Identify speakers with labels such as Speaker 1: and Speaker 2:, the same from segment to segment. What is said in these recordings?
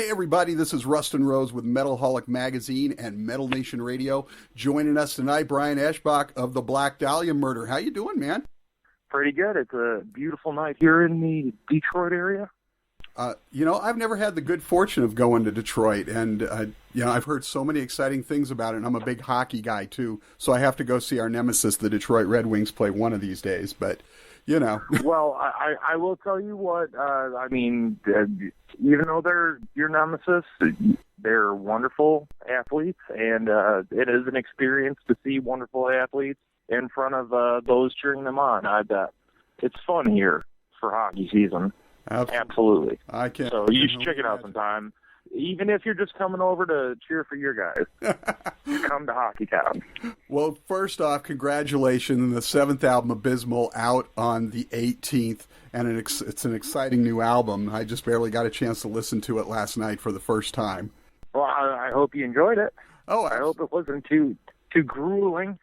Speaker 1: Hey everybody, this is Rustin Rose with Metalholic Magazine and Metal Nation Radio. Joining us tonight, Brian Eschbach of the Black Dahlia Murder. How you doing, man?
Speaker 2: Pretty good. It's a beautiful night here in the Detroit area.
Speaker 1: I've never had the good fortune of going to Detroit, and I've heard so many exciting things about it, and I'm a big hockey guy too, so I have to go see our nemesis, the Detroit Red Wings, play one of these days, but,
Speaker 2: Well, I will tell you what, even though they're your nemesis, they're wonderful athletes, and it is an experience to see wonderful athletes in front of those cheering them on. I bet. It's fun here for hockey season. Absolutely.
Speaker 1: I can't.
Speaker 2: So you should check it out sometime. Even if you're just coming over to cheer for your guys, come to Hockey Town.
Speaker 1: Well, first off, congratulations. The 7th album, Abysmal, out on the 18th, and it's an exciting new album. I just barely got a chance to listen to it last night for the first time.
Speaker 2: Well, I hope you enjoyed it.
Speaker 1: Oh,
Speaker 2: I hope it wasn't too grueling.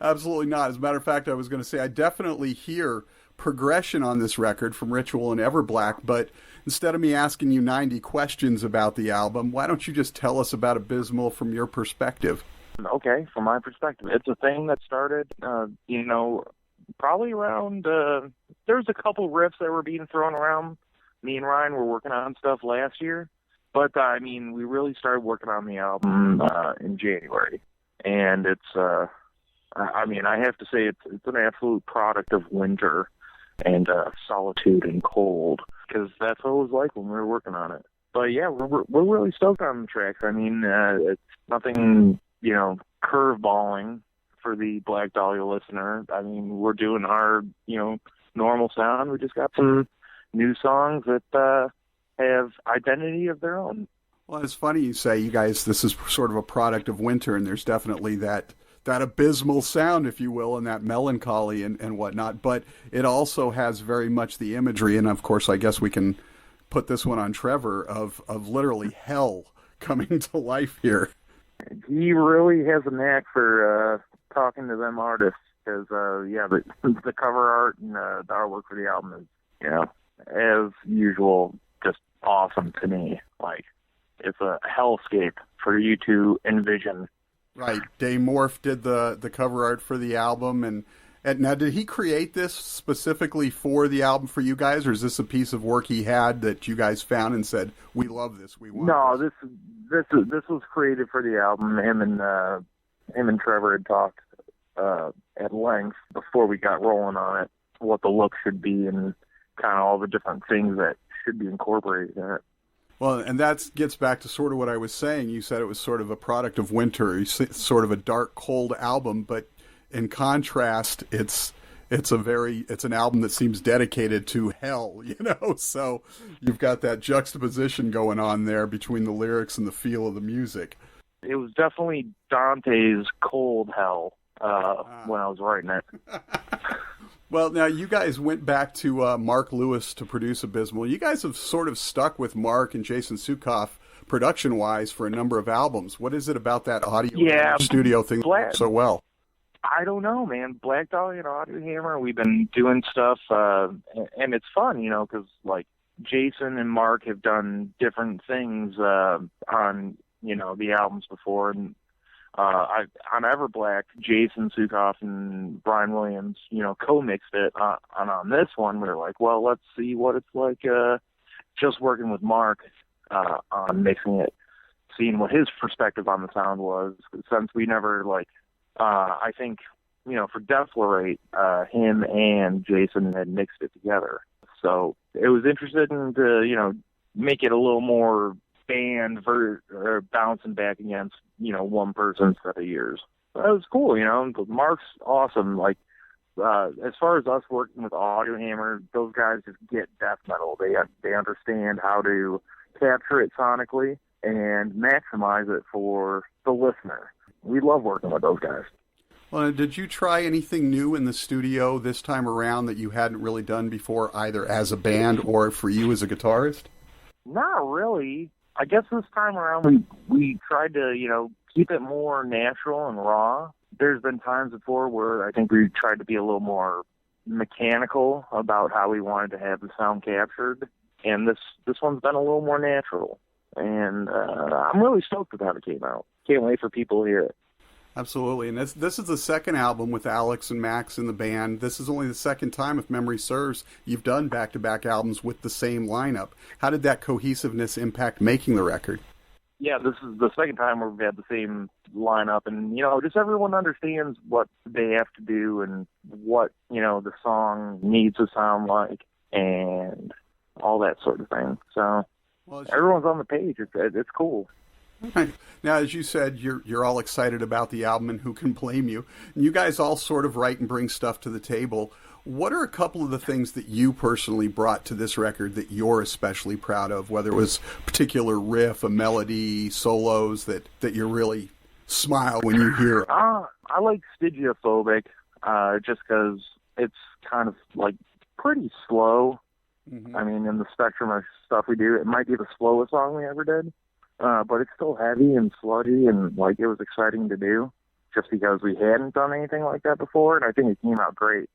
Speaker 1: Absolutely not. As a matter of fact, I was going to say I definitely hear progression on this record from Ritual and Everblack, but instead of me asking you 90 questions about the album, why don't you just tell us about Abysmal from your perspective?
Speaker 2: Okay, from my perspective, it's a thing that started, probably around, there's a couple riffs that were being thrown around. Me and Ryan were working on stuff last year, but, we really started working on the album in January, and it's, I have to say it's an absolute product of winter and solitude and cold, because that's what it was like when we were working on it. But yeah, we're really stoked on the tracks. It's nothing, curveballing for the Black Dahlia listener. We're doing our, normal sound. We just got some new songs that have identity of their own.
Speaker 1: Well, it's funny you say, you guys, this is sort of a product of winter, and there's definitely that abysmal sound, if you will, and that melancholy and whatnot, but it also has very much the imagery, and of course I guess we can put this one on Trevor, of literally hell coming to life here.
Speaker 2: He really has a knack for talking to them artists, because the cover art and the artwork for the album is, as usual, just awesome to me. Like, it's a hellscape for you to envision.
Speaker 1: Right. Dave Morph did the cover art for the album. And now, did he create this specifically for the album for you guys, or is this a piece of work he had that you guys found and said, we love this, we want this?
Speaker 2: No, this was created for the album. Him and Trevor had talked at length before we got rolling on it, what the look should be and kind of all the different things that should be incorporated in it.
Speaker 1: Well, and that gets back to sort of what I was saying. You said it was sort of a product of winter, sort of a dark, cold album, but in contrast, it's an album that seems dedicated to hell, so you've got that juxtaposition going on there between the lyrics and the feel of the music.
Speaker 2: It was definitely Dante's cold hell when I was writing it.
Speaker 1: Well, now you guys went back to Mark Lewis to produce Abysmal. You guys have sort of stuck with Mark and Jason Sukoff production-wise for a number of albums. What is it about that audio studio thing that works so well?
Speaker 2: I don't know, man. Black Dahlia and Audio Hammer, we've been doing stuff, and it's fun, because like Jason and Mark have done different things on the albums before, and on Everblack, Jason Sukoff and Brian Williams, co-mixed it. On this one, we were like, well, let's see what it's like just working with Mark on mixing it, seeing what his perspective on the sound was. Since we never, I think, for Deflorate, him and Jason had mixed it together. So it was interesting to, make it a little more band bouncing back against, one person set of years. That was cool, Mark's awesome. Like, as far as us working with Audio Hammer, those guys just get death metal. They understand how to capture it sonically and maximize it for the listener. We love working with those guys.
Speaker 1: Well, did you try anything new in the studio this time around that you hadn't really done before, either as a band or for you as a guitarist?
Speaker 2: Not really. I guess this time around we tried to, keep it more natural and raw. There's been times before where I think we tried to be a little more mechanical about how we wanted to have the sound captured. and this one's been a little more natural. And I'm really stoked with how it came out. Can't wait for people to hear it.
Speaker 1: Absolutely. And this is the second album with Alex and Max in the band. This is only the second time, if memory serves, you've done back-to-back albums with the same lineup. How did that cohesiveness impact making the record?
Speaker 2: Yeah, this is the second time where we've had the same lineup, and, just everyone understands what they have to do and what, the song needs to sound like and all that sort of thing. So everyone's on the page. It's cool.
Speaker 1: Right. Now, as you said, you're all excited about the album, and who can blame you? And you guys all sort of write and bring stuff to the table. What are a couple of the things that you personally brought to this record that you're especially proud of, whether it was a particular riff, a melody, solos that you really smile when you hear?
Speaker 2: I like Stygiophobic just because it's kind of like pretty slow. Mm-hmm. I mean, in the spectrum of stuff we do, it might be the slowest song we ever did. But it's still heavy and sludgy, and like it was exciting to do just because we hadn't done anything like that before, and I think it came out great.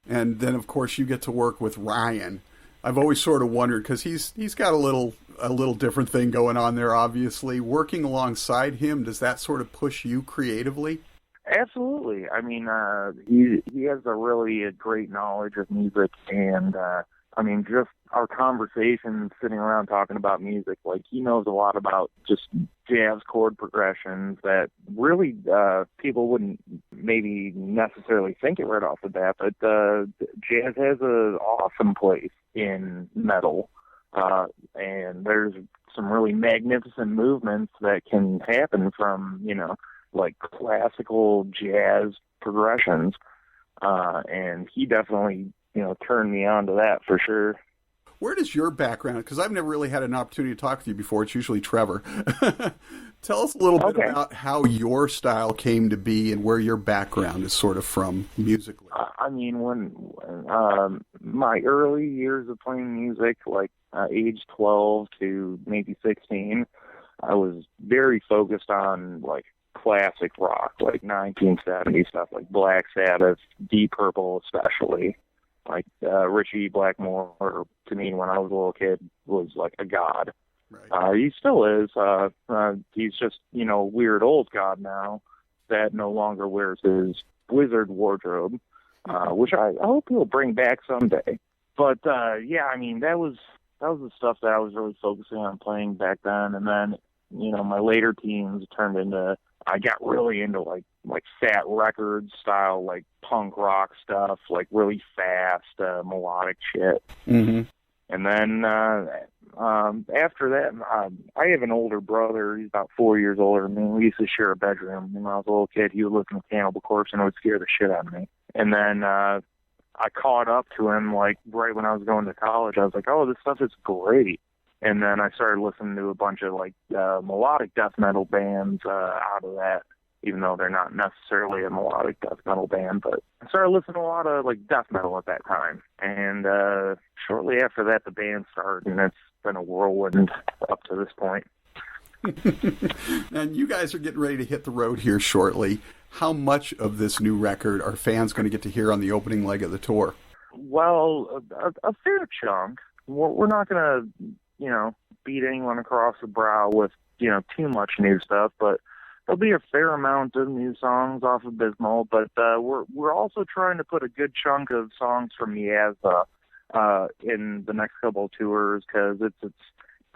Speaker 1: And then, of course, you get to work with Ryan. I've always sort of wondered, because he's got a little different thing going on there, obviously. Working alongside him, does that sort of push you creatively?
Speaker 2: Absolutely. I mean, he has a great knowledge of music, and just our conversations sitting around talking about music, like he knows a lot about just jazz chord progressions that really people wouldn't maybe necessarily think it right off the bat, but jazz has an awesome place in metal, and there's some really magnificent movements that can happen from, like classical jazz progressions, and he definitely turned me on to that for sure.
Speaker 1: Where does your background, because I've never really had an opportunity to talk with you before, it's usually Trevor. Tell us a little bit about how your style came to be and where your background is sort of from musically.
Speaker 2: When my early years of playing music, like age 12 to maybe 16, I was very focused on like classic rock, like 1970s stuff, like Black Sabbath, Deep Purple especially. Like Richie Blackmore, to me, when I was a little kid, was like a god. Right. He still is. He's just, a weird old god now that no longer wears his wizard wardrobe, which I hope he'll bring back someday. But that was the stuff that I was really focusing on playing back then. And then, my later teens turned into, I got really into like Fat Records style, like punk rock stuff, like really fast, melodic shit. Mm-hmm. And then after that, I have an older brother. He's about 4 years older than me. We used to share a bedroom. When I was a little kid, he would listen to Cannibal Corpse, and it would scare the shit out of me. And then I caught up to him like right when I was going to college. I was like, oh, this stuff is great. And then I started listening to a bunch of like melodic death metal bands out of that, even though they're not necessarily a melodic death metal band. But I started listening to a lot of like death metal at that time. And shortly after that, the band started, and it's been a whirlwind up to this point.
Speaker 1: And you guys are getting ready to hit the road here shortly. How much of this new record are fans going to get to hear on the opening leg of the tour?
Speaker 2: Well, a fair chunk. We're not going to beat anyone across the brow with, too much new stuff, but there'll be a fair amount of new songs off of Abysmal, but we're also trying to put a good chunk of songs from Miasma in the next couple of tours, because it's its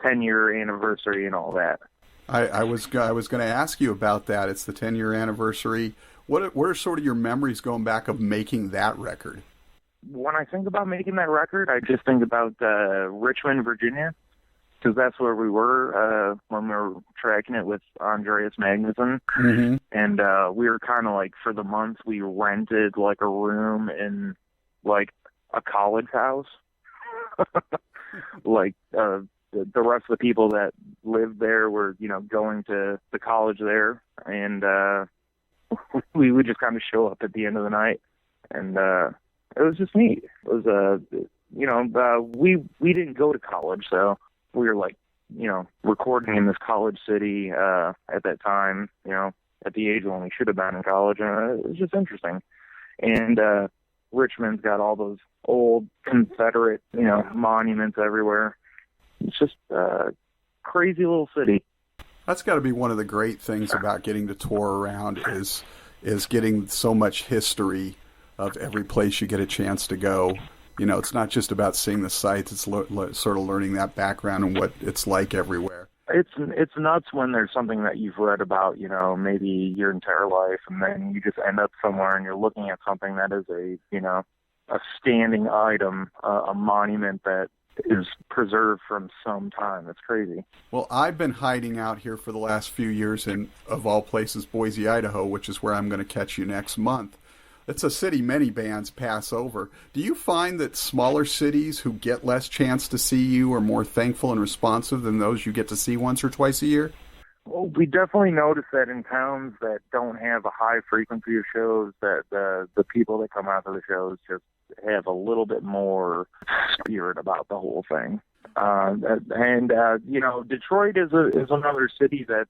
Speaker 2: 10-year anniversary and all that.
Speaker 1: I was going to ask you about that. It's the 10-year anniversary. What are sort of your memories going back of making that record?
Speaker 2: When I think about making that record, I just think about Richmond, Virginia, because that's where we were when we were tracking it with Andreas Magnuson. Mm-hmm. And we were kind of like, for the month, we rented like a room in like a college house. Like the rest of the people that lived there were, going to the college there. And we would just kind of show up at the end of the night. And it was just neat. It was, we didn't go to college, so we were like, recording in this college city at that time, at the age when we should have been in college. And it was just interesting. And Richmond's got all those old Confederate, monuments everywhere. It's just a crazy little city.
Speaker 1: That's got to be one of the great things about getting to tour around is getting so much history of every place you get a chance to go. You know, it's not just about seeing the sights; it's sort of learning that background and what it's like everywhere.
Speaker 2: It's nuts when there's something that you've read about, you know, maybe your entire life, and then you just end up somewhere and you're looking at something that is a standing item, a monument that is preserved from some time. It's crazy.
Speaker 1: Well, I've been hiding out here for the last few years in, of all places, Boise, Idaho, which is where I'm going to catch you next month. It's a city many bands pass over. Do you find that smaller cities who get less chance to see you are more thankful and responsive than those you get to see once or twice a year?
Speaker 2: Well, we definitely notice that in towns that don't have a high frequency of shows, that the people that come out to the shows just have a little bit more spirit about the whole thing. Detroit is another city that,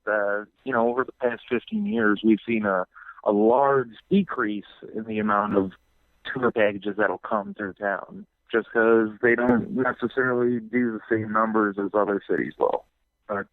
Speaker 2: over the past 15 years, we've seen a large decrease in the amount of tour packages that'll come through town, just because they don't necessarily do the same numbers as other cities will. But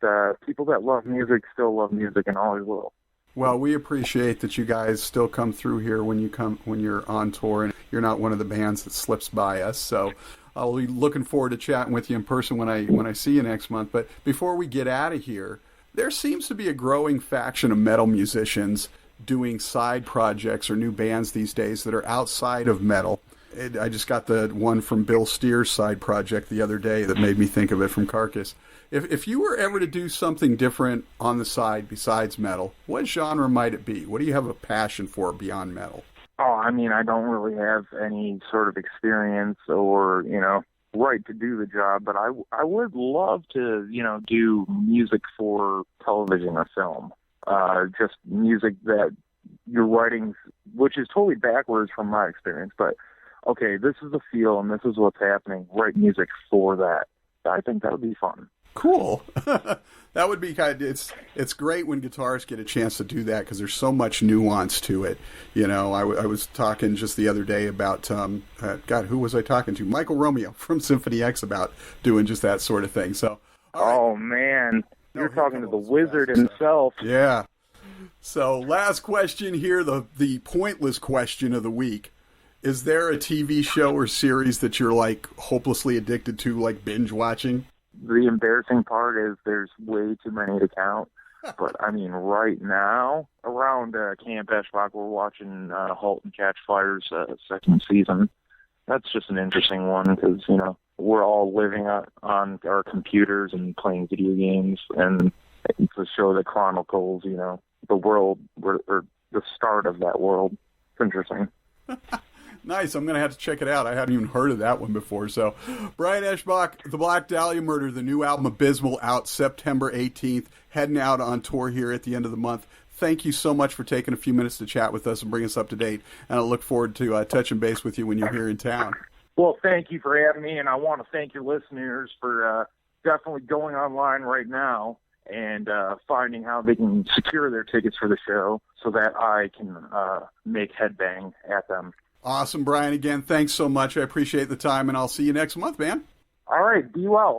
Speaker 2: people that love music still love music and always will.
Speaker 1: Well, we appreciate that you guys still come through here when you're on tour, and you're not one of the bands that slips by us. So I'll be looking forward to chatting with you in person when I see you next month. But before we get out of here, there seems to be a growing faction of metal musicians doing side projects or new bands these days that are outside of metal. I just got the one from Bill Steer's side project the other day that made me think of it from Carcass. If you were ever to do something different on the side besides metal, what genre might it be? What do you have a passion for beyond metal?
Speaker 2: Oh, I mean, I don't really have any sort of experience or, right to do the job, but I would love to, do music for television or film. Just music that you're writing, which is totally backwards from my experience, but okay, this is the feel and this is what's happening. Write music for that. I think that would be fun.
Speaker 1: Cool. That would be it's great when guitarists get a chance to do that because there's so much nuance to it. I was talking just the other day about, who was I talking to? Michael Romeo from Symphony X about doing just that sort of thing. So,
Speaker 2: oh, man. You're talking to the wizard himself.
Speaker 1: Yeah. So last question here, the pointless question of the week. Is there a TV show or series that you're like hopelessly addicted to, like binge watching?
Speaker 2: The embarrassing part is there's way too many to count. But, I mean, right now, around Camp Eschbach, we're watching Halt and Catch Fire's second season. That's just an interesting one because, we're all living on our computers and playing video games. And it's a show that chronicles, the world, or the start of that world. It's interesting.
Speaker 1: Nice. I'm going to have to check it out. I hadn't even heard of that one before. So, Brian Eschbach, The Black Dahlia Murder, the new album Abysmal, out September 18th, heading out on tour here at the end of the month. Thank you so much for taking a few minutes to chat with us and bring us up to date. And I look forward to touching base with you when you're here in town.
Speaker 2: Well, thank you for having me, and I want to thank your listeners for definitely going online right now and finding how they can secure their tickets for the show so that I can make headbang at them.
Speaker 1: Awesome, Brian. Again, thanks so much. I appreciate the time, and I'll see you next month, man.
Speaker 2: All right. Be well.